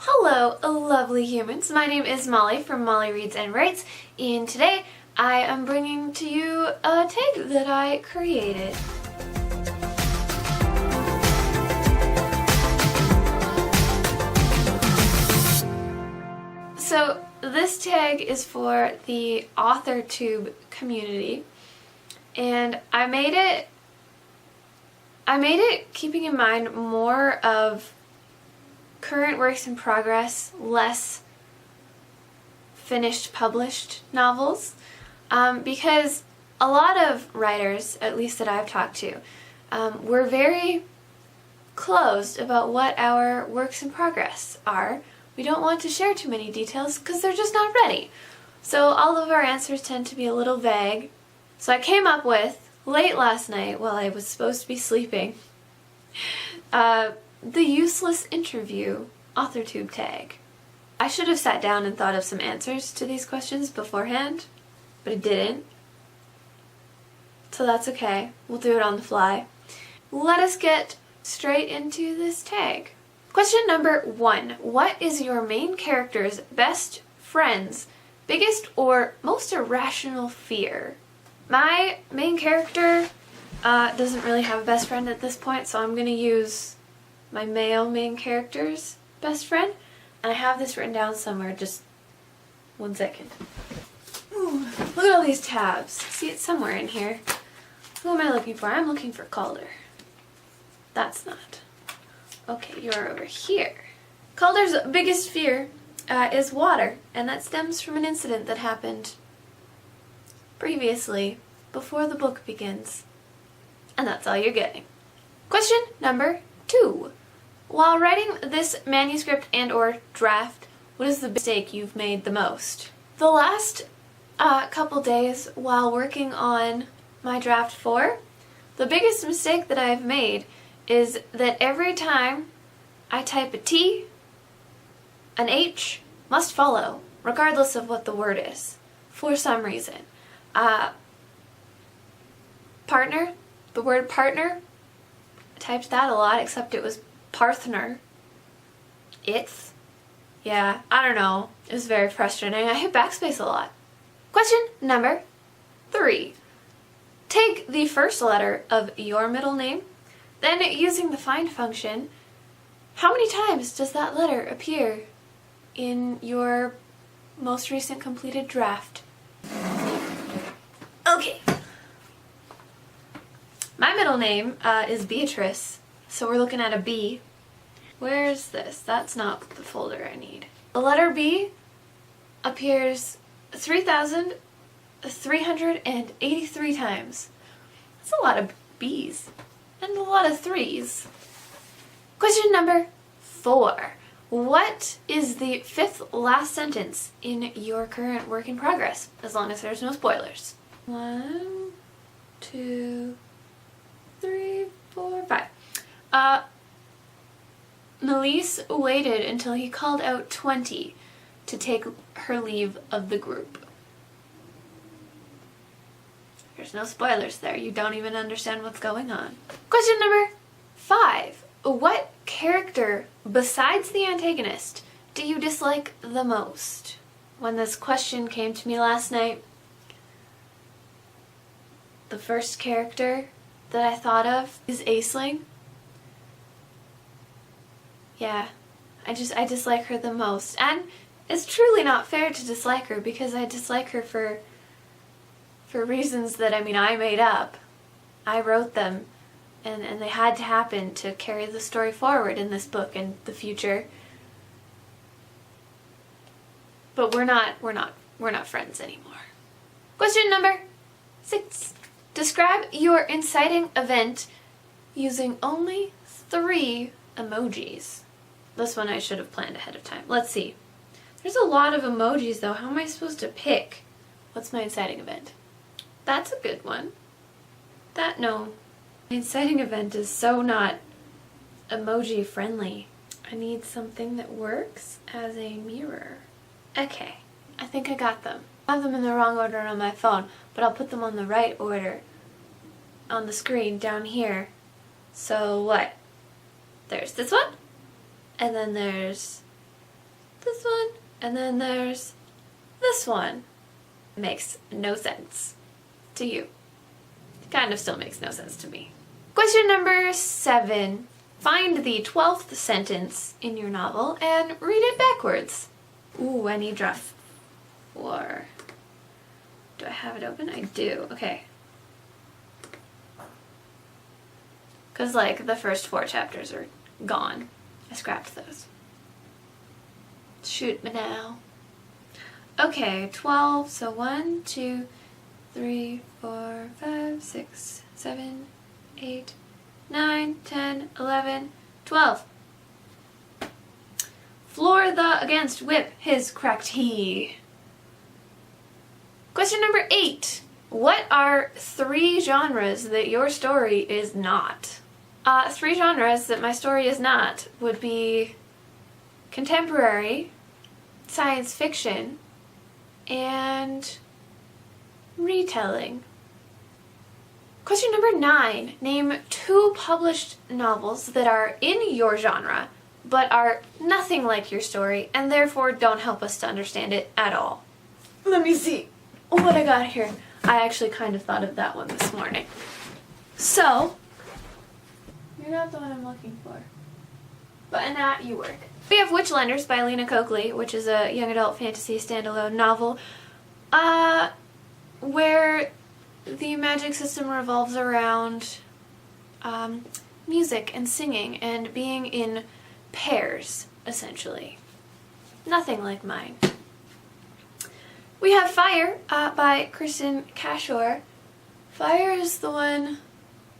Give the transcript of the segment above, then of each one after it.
Hello, lovely humans. My name is Molly from Molly Reads and Writes, and today I am bringing to you a tag that I created. So this tag is for the Authortube community, and I made it keeping in mind more of current works in progress, less finished published novels, because a lot of writers, at least that I've talked to, were very closed about what our works in progress are. We don't want to share too many details because they're just not ready. So all of our answers tend to be a little vague. So I came up with, late last night while I was supposed to be sleeping, the useless interview Authortube tag. I should have sat down and thought of some answers to these questions beforehand, but I didn't. So that's okay. We'll do it on the fly. Let us get straight into this tag. Question number 1. What is your main character's best friend's biggest or most irrational fear? My main character doesn't really have a best friend at this point, so I'm going to use my male main character's best friend. And I have this written down somewhere, just 1 second. Ooh, look at all these tabs. See, it's somewhere in here. Who am I looking for? I'm looking for Calder. That's not. Okay, you're over here. Calder's biggest fear is water, and that stems from an incident that happened previously, before the book begins. And that's all you're getting. Question number 2. While writing this manuscript and or draft, what is the mistake you've made the most? The last couple days while working on my draft 4, the biggest mistake that I've made is that every time I type a T, an H must follow, regardless of what the word is, for some reason. Partner, the word partner, I typed that a lot, except it was partner. It's, yeah, I don't know. It was very frustrating. I hit backspace a lot. Question number 3. Take the first letter of your middle name, then using the find function, how many times does that letter appear in your most recent completed draft? Okay. My middle name is Beatrice, so we're looking at a B. Where's this? That's not the folder I need. The letter B appears 3,383 times. That's a lot of B's and a lot of 3's. Question number 4. What is the 5th last sentence in your current work in progress? As long as there's no spoilers. 1, 2, 3, 4, 5. Melise waited until he called out 20 to take her leave of the group. There's no spoilers there. You don't even understand what's going on. Question number 5. What character besides the antagonist do you dislike the most? When this question came to me last night, the first character that I thought of is Aisling. Yeah, I dislike her the most. And it's truly not fair to dislike her because I dislike her for reasons that, I made up. I wrote them and they had to happen to carry the story forward in this book and the future. But we're not friends anymore. Question number 6. Describe your inciting event using only 3 emojis. This one I should have planned ahead of time. Let's see. There's a lot of emojis though. How am I supposed to pick? What's my inciting event? That's a good one. No. My inciting event is so not emoji friendly. I need something that works as a mirror. Okay, I think I got them. I have them in the wrong order on my phone, but I'll put them on the right order on the screen down here. So what? There's this one, and then there's this one, and then there's this one. Makes no sense to you. It kind of still makes no sense to me. Question number 7. Find the 12th sentence in your novel and read it backwards. Ooh, I need draft 4. Do I have it open? I do. Okay. Because, like, the first 4 chapters are gone. I scrapped those. Shoot me now. Okay, 12. So 1, 2, 3, 4, 5, 6, 7, 8, 9, 10, 11, 12. Floor the against whip his cracked he. Question number 8. What are 3 genres that your story is not? 3 genres that my story is not would be contemporary, science fiction, and retelling. Question number 9. Name 2 published novels that are in your genre, but are nothing like your story, and therefore don't help us to understand it at all. Let me see what I got here. I actually kind of thought of that one this morning. So, you're not the one I'm looking for. But in that, you work. We have Witchlanders by Lena Coakley, which is a young adult fantasy standalone novel, where the magic system revolves around music and singing and being in pairs, essentially. Nothing like mine. We have Fire by Kristen Cashore. Fire is the one...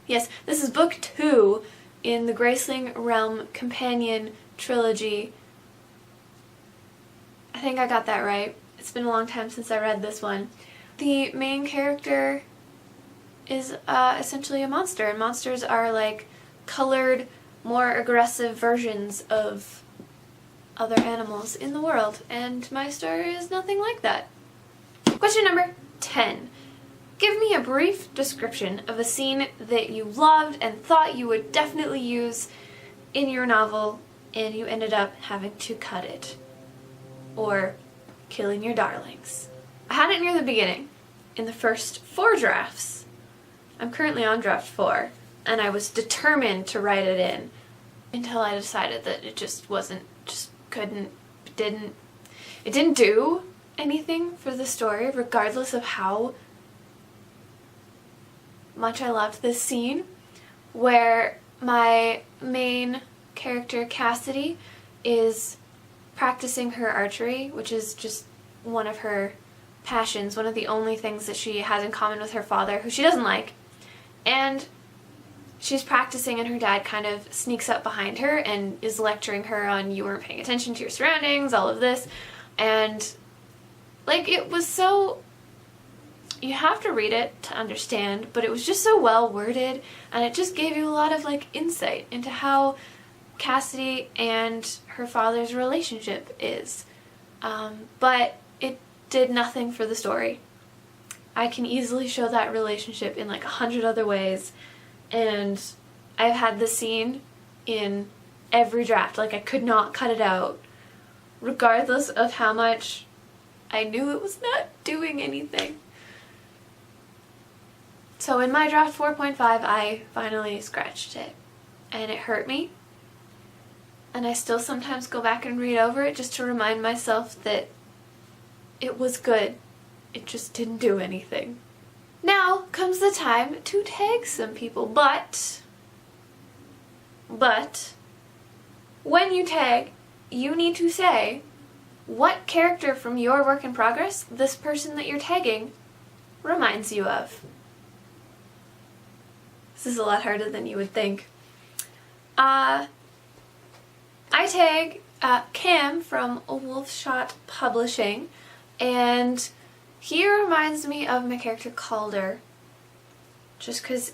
Yes, this is book 2 in the Graceling Realm Companion Trilogy. I think I got that right. It's been a long time since I read this one. The main character is essentially a monster, and monsters are like colored, more aggressive versions of other animals in the world, and my story is nothing like that. Question number 10. Give me a brief description of a scene that you loved and thought you would definitely use in your novel, and you ended up having to cut it. Or killing your darlings. I had it near the beginning, in the first 4 drafts. I'm currently on draft 4, and I was determined to write it in until I decided that it just wasn't, just couldn't, it didn't do anything for the story, regardless of how much I loved this scene, where my main character, Cassidy, is practicing her archery, which is just one of her passions, one of the only things that she has in common with her father, who she doesn't like. And she's practicing, and her dad kind of sneaks up behind her and is lecturing her on, you weren't paying attention to your surroundings, all of this. And like, it was so, you have to read it to understand, but it was just so well worded, and it just gave you a lot of like insight into how Cassidy and her father's relationship is. But it did nothing for the story. I can easily show that relationship in like 100 other ways, and I've had the scene in every draft. Like, I could not cut it out, regardless of how much I knew it was not doing anything. So in my draft 4.5, I finally scratched it, and it hurt me. And I still sometimes go back and read over it just to remind myself that it was good. It just didn't do anything. Now comes the time to tag some people, but when you tag, you need to say what character from your work in progress this person that you're tagging reminds you of. This is a lot harder than you would think. I tag Cam from Wolfshot Publishing, and he reminds me of my character Calder, just because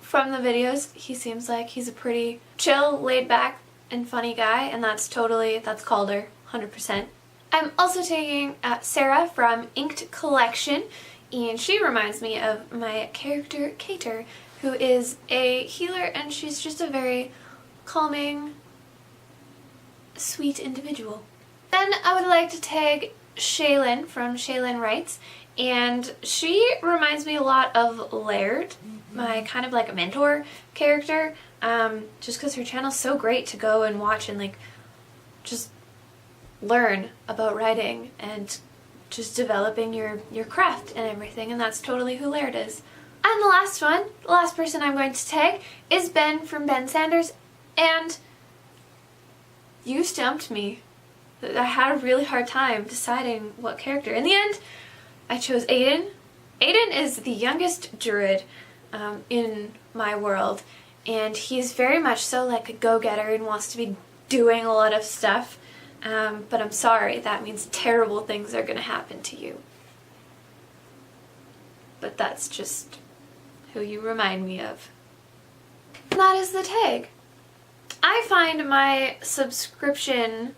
from the videos he seems like he's a pretty chill, laid back, and funny guy, and that's Calder, 100%. I'm also taking Sarah from Inked Collection, and she reminds me of my character Cater, who is a healer, and she's just a very calming, sweet individual. Then I would like to tag Shaylin from Shaylin Writes, and she reminds me a lot of Laird, my kind of like a mentor character, just because her channel's so great to go and watch and like just learn about writing and just developing your craft and everything, and that's totally who Laird is. And the last person I'm going to tag is Ben from Ben Sanders, and you stumped me. I had a really hard time deciding what character. In the end, I chose Aiden. Aiden is the youngest druid in my world, and he's very much so like a go-getter and wants to be doing a lot of stuff, but I'm sorry, that means terrible things are going to happen to you. But that's just who you remind me of. And that is the tag. I find my subscription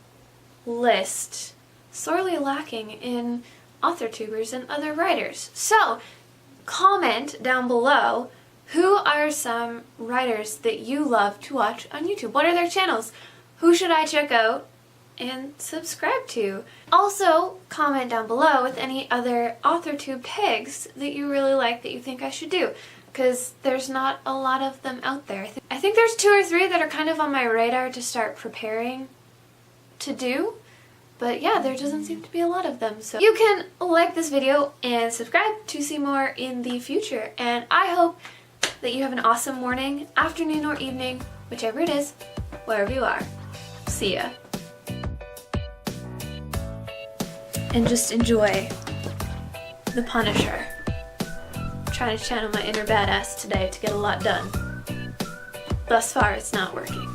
list sorely lacking in Authortubers and other writers. So, comment down below, who are some writers that you love to watch on YouTube? What are their channels? Who should I check out and subscribe to? Also, comment down below with any other Authortube tags that you really like that you think I should do, because there's not a lot of them out there. I think there's 2 or 3 that are kind of on my radar to start preparing to do, but yeah, there doesn't seem to be a lot of them. So you can like this video and subscribe to see more in the future, and I hope that you have an awesome morning, afternoon, or evening, whichever it is, wherever you are. See ya. And just enjoy the Punisher. I'm trying to channel my inner badass today to get a lot done. Thus far, it's not working.